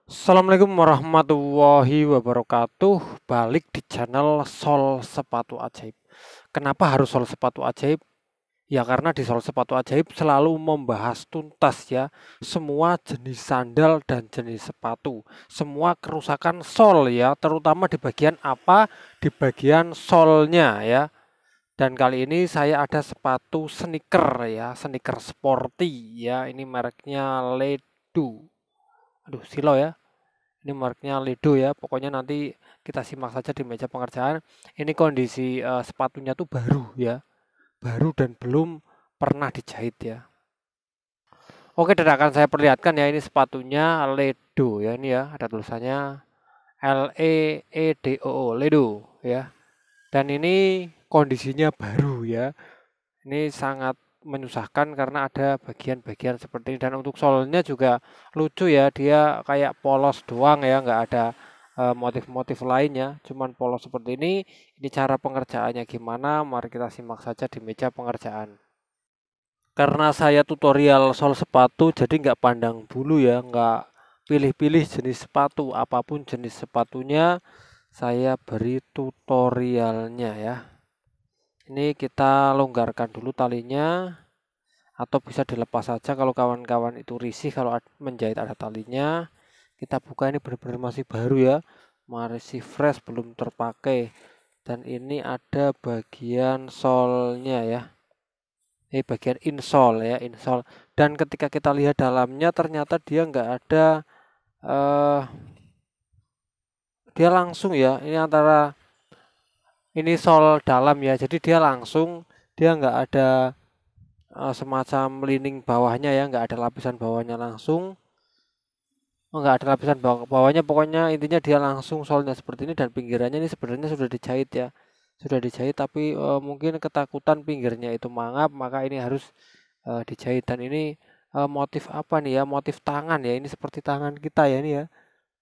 Assalamualaikum warahmatullahi wabarakatuh. Balik di channel Sol Sepatu Ajaib. Kenapa harus Sol Sepatu Ajaib? Ya karena di Sol Sepatu Ajaib selalu membahas tuntas ya semua jenis sandal dan jenis sepatu. Semua kerusakan sol ya, terutama di bagian apa? Di bagian solnya ya. Dan kali ini saya ada sepatu sneaker ya, sneaker sporty ya. Ini mereknya Ledu. Aduh, silo ya. Ini mereknya Lido ya. Pokoknya nanti kita simak saja di meja pengerjaan. Ini kondisi sepatunya tuh baru ya. Baru dan belum pernah dijahit ya. Oke, dan akan saya perlihatkan ya, ini sepatunya Ledo ya, ini ya ada tulisannya Leedo Ledo ya. Dan ini kondisinya baru ya. Ini sangat menyusahkan karena ada bagian-bagian seperti ini, dan untuk solnya juga lucu ya, dia kayak polos doang ya, nggak ada motif-motif lainnya, cuman polos seperti ini. Ini cara pengerjaannya gimana? Mari kita simak saja di meja pengerjaan. Karena saya tutorial sol sepatu, jadi nggak pandang bulu ya, nggak pilih-pilih jenis sepatu, apapun jenis sepatunya saya beri tutorialnya ya. Ini kita longgarkan dulu talinya, atau bisa dilepas saja kalau kawan-kawan itu risih kalau menjahit ada talinya. Kita buka, ini benar-benar masih baru ya, masih fresh, belum terpakai. Dan ini ada bagian solnya ya, ini bagian insole ya, insole. Dan ketika kita lihat dalamnya, ternyata dia nggak ada eh, dia langsung ya, ini antara ini sol dalam ya, jadi dia langsung, dia nggak ada semacam lining bawahnya ya, nggak ada lapisan bawahnya langsung. Oh, nggak ada lapisan bawahnya, pokoknya intinya dia langsung solnya seperti ini. Dan pinggirannya ini sebenarnya sudah dijahit ya, sudah dijahit, tapi mungkin ketakutan pinggirnya itu mangap, maka ini harus dijahit. Dan ini motif apa nih ya, motif tangan ya, ini seperti tangan kita ya, ini ya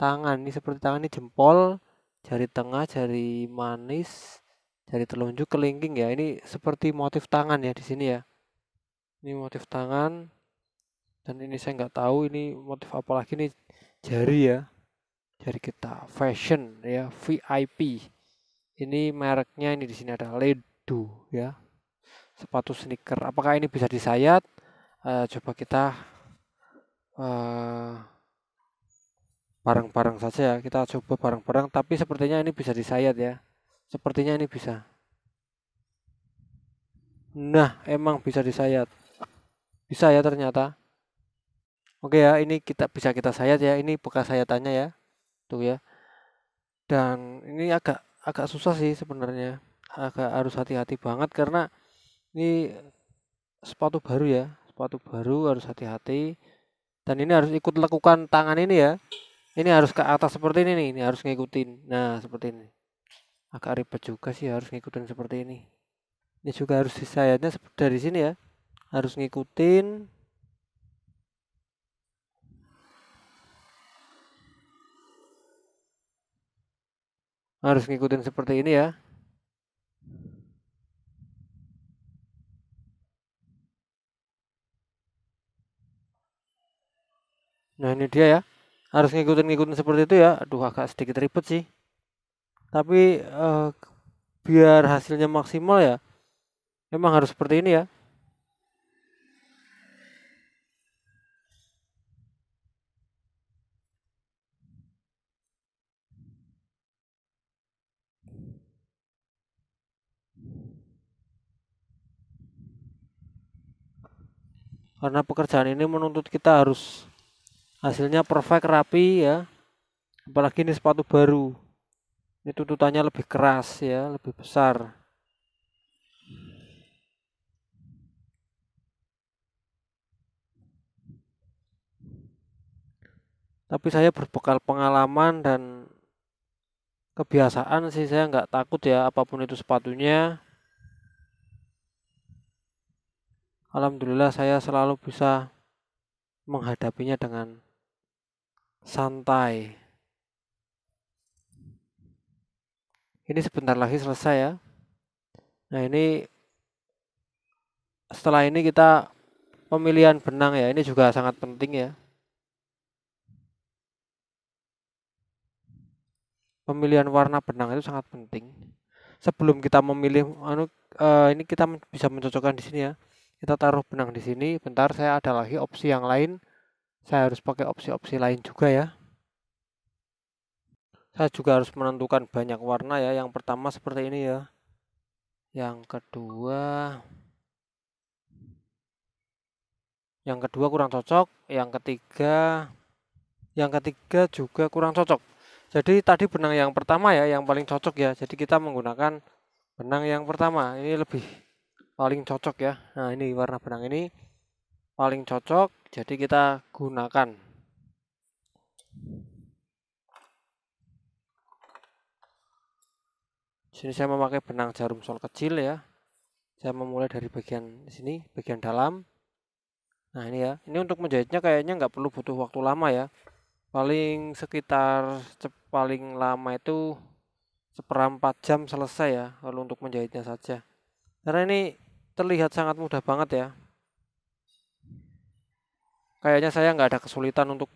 tangan, ini seperti tangan, ini jempol, jari tengah, jari manis, jari telunjuk, kelingking ya, ini seperti motif tangan ya di sini ya, ini motif tangan. Dan ini saya nggak tahu ini motif apa lagi, nih jari ya, jari kita fashion ya, VIP. Ini mereknya, ini di sini ada Ledo ya, sepatu sneaker. Apakah ini bisa disayat? Coba kita uh, bareng-bareng saja ya, kita coba bareng-bareng. Tapi sepertinya ini bisa disayat ya, sepertinya ini bisa. Nah, emang bisa disayat, bisa ya ternyata. Oke ya, ini kita bisa kita sayat ya, ini bekas sayatannya ya, tuh ya. Dan ini agak agak susah sih sebenarnya, agak harus hati-hati banget karena ini sepatu baru ya, sepatu baru harus hati-hati. Dan ini harus ikut lekukan tangan ini ya, ini harus ke atas seperti ini nih, ini harus ngikutin. Nah seperti ini, agak ribet juga sih harus ngikutin seperti ini. Ini juga harus disayatnya dari sini ya, harus ngikutin, harus ngikutin seperti ini ya. Nah ini dia ya, harus ngikutin-ngikutin seperti itu ya. Aduh, agak sedikit ribet sih, tapi biar hasilnya maksimal ya, memang harus seperti ini ya. Karena pekerjaan ini menuntut kita harus hasilnya perfect, rapi ya. Apalagi ini sepatu baru, ini tuntutannya lebih keras ya, lebih besar. Tapi saya berbekal pengalaman dan kebiasaan sih, saya nggak takut ya, apapun itu sepatunya. Alhamdulillah saya selalu bisa menghadapinya dengan santai. Ini sebentar lagi selesai ya. Nah ini, setelah ini kita pemilihan benang ya, ini juga sangat penting ya. pemilihan warna benang itu sangat penting. Sebelum kita memilih ini kita bisa mencocokkan di sini ya. Kita taruh benang di sini. Bentar, saya ada lagi opsi yang lain. Saya harus pakai opsi-opsi lain juga ya. Saya juga harus menentukan banyak warna ya. Yang pertama seperti ini ya. Yang kedua kurang cocok. Yang ketiga juga kurang cocok. Jadi tadi benang yang pertama ya, yang paling cocok ya. Jadi kita menggunakan benang yang pertama. Ini lebih paling cocok ya. Nah, ini warna benang ini paling cocok. Jadi kita gunakan. Sini saya memakai benang jarum sol kecil ya. Saya memulai dari bagian sini, bagian dalam. Nah, ini ya. Ini untuk menjahitnya kayaknya nggak perlu butuh waktu lama ya. Paling sekitar paling lama itu seperempat jam selesai ya kalau untuk menjahitnya saja. Karena ini terlihat sangat mudah banget ya. Kayaknya saya nggak ada kesulitan untuk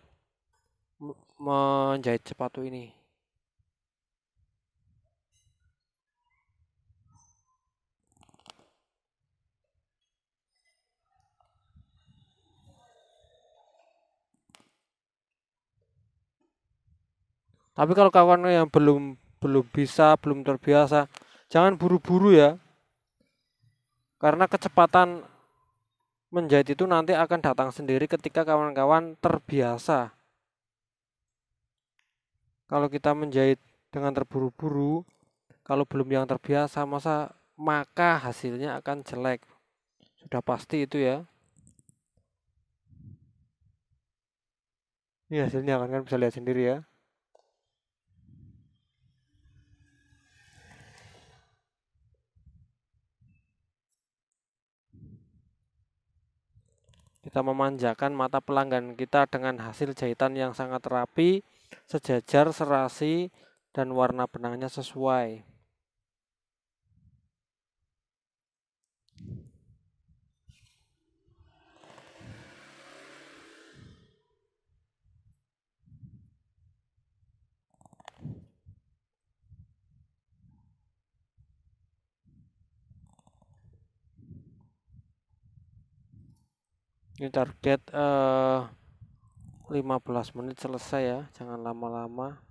menjahit sepatu ini. Tapi kalau kawan yang belum bisa, belum terbiasa, jangan buru-buru ya. Karena kecepatan menjahit itu nanti akan datang sendiri ketika kawan-kawan terbiasa. Kalau kita menjahit dengan terburu-buru, kalau belum yang terbiasa, maka hasilnya akan jelek. Sudah pasti itu ya. Ini hasilnya kan bisa lihat sendiri ya. Kita memanjakan mata pelanggan kita dengan hasil jahitan yang sangat rapi, sejajar, serasi, dan warna benangnya sesuai. Ini target 15 menit selesai ya, jangan lama-lama.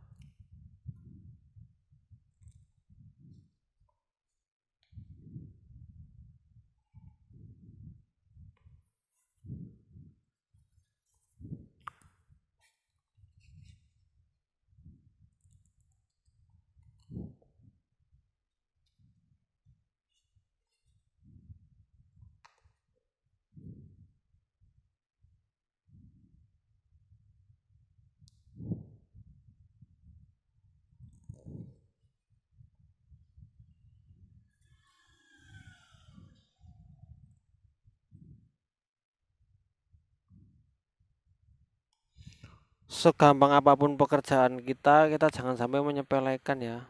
Segampang apapun pekerjaan kita jangan sampai menyepelekan ya.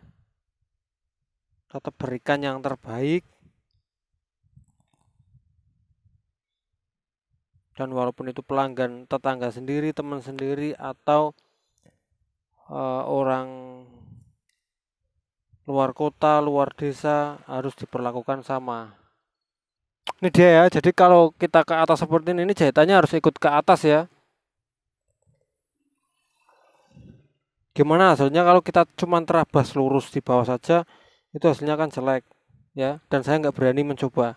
Tetap berikan yang terbaik. Dan walaupun itu pelanggan tetangga sendiri, teman sendiri, atau orang luar kota, luar desa, harus diperlakukan sama. Ini dia ya, jadi kalau kita ke atas seperti ini jahitannya harus ikut ke atas ya. Gimana hasilnya kalau kita cuma terabas lurus di bawah saja, itu hasilnya kan jelek ya. Dan saya nggak berani mencoba.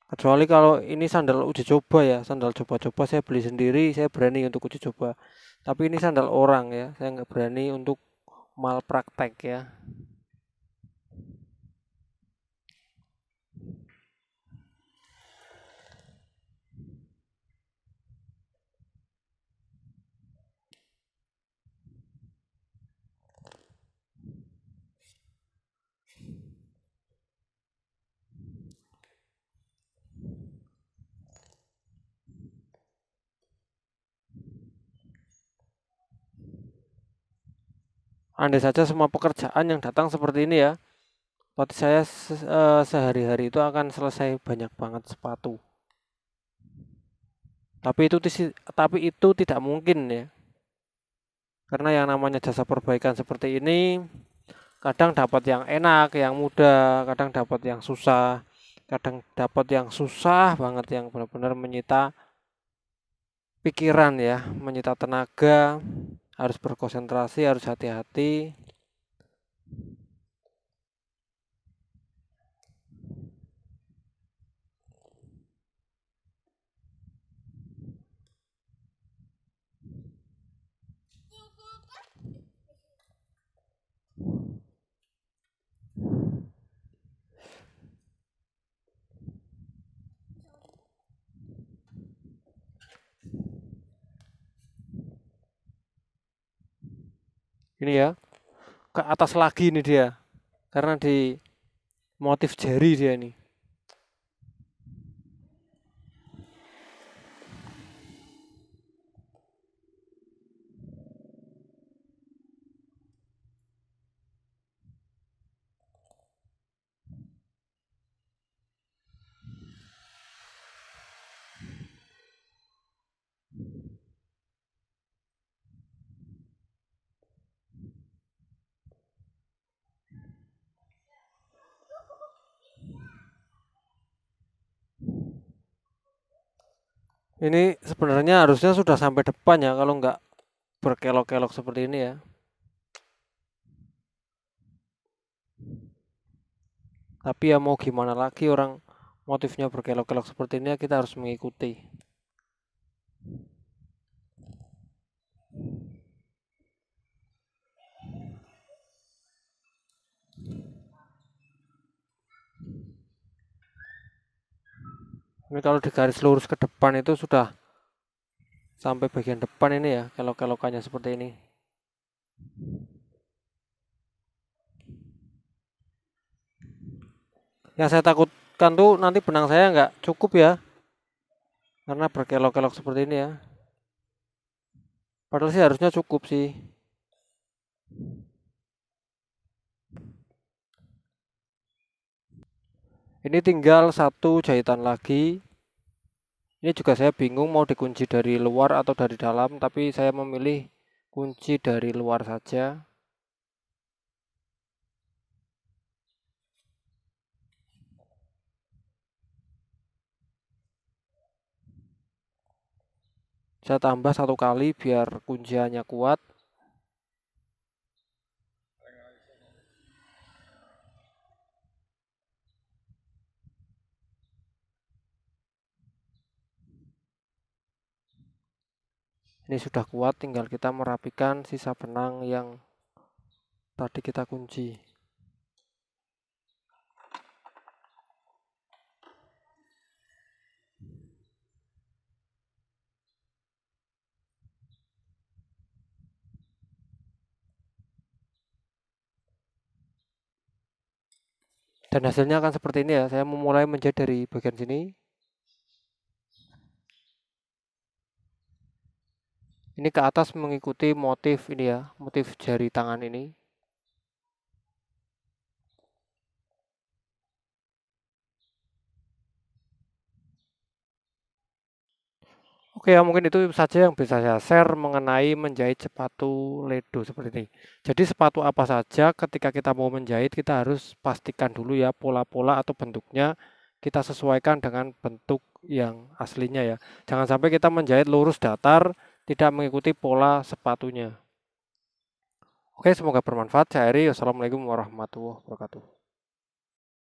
Kecuali kalau ini sandal uji coba ya, sandal coba-coba saya beli sendiri, saya berani untuk uji coba. Tapi ini sandal orang ya, saya nggak berani untuk malpraktek ya. Andai saja semua pekerjaan yang datang seperti ini ya, berarti saya sehari-hari itu akan selesai banyak banget sepatu. Tapi itu tidak mungkin ya. Karena yang namanya jasa perbaikan seperti ini kadang dapat yang enak, yang mudah, kadang dapat yang susah, kadang dapat yang susah banget, yang benar-benar menyita pikiran ya, menyita tenaga, harus berkonsentrasi, harus hati-hati. Ini ya, ke atas lagi ini dia, karena di motif jari dia ini. Ini sebenarnya harusnya sudah sampai depan ya, kalau nggak berkelok-kelok seperti ini ya. Tapi ya mau gimana lagi, orang motifnya berkelok-kelok seperti ini ya, kita harus mengikuti. Ini kalau digaris lurus ke depan itu sudah sampai bagian depan ini ya, kelok-kelokannya seperti ini. Yang saya takutkan tuh nanti benang saya nggak cukup ya, karena berkelok-kelok seperti ini ya. Padahal sih harusnya cukup sih. Ini tinggal satu jahitan lagi. Ini juga saya bingung mau dikunci dari luar atau dari dalam, tapi saya memilih kunci dari luar saja. Saya tambah satu kali biar kunciannya kuat. Ini sudah kuat, tinggal kita merapikan sisa benang yang tadi kita kunci. Dan hasilnya akan seperti ini ya. Saya memulai menjahit dari bagian sini. Ini ke atas mengikuti motif ini ya, motif jari tangan ini. Oke ya, mungkin itu saja yang bisa saya share mengenai menjahit sepatu ledo seperti ini. Jadi sepatu apa saja ketika kita mau menjahit, kita harus pastikan dulu ya pola-pola atau bentuknya kita sesuaikan dengan bentuk yang aslinya ya. Jangan sampai kita menjahit lurus datar, tidak mengikuti pola sepatunya. Oke, semoga bermanfaat. Saya Eri. Wassalamualaikum warahmatullahi wabarakatuh.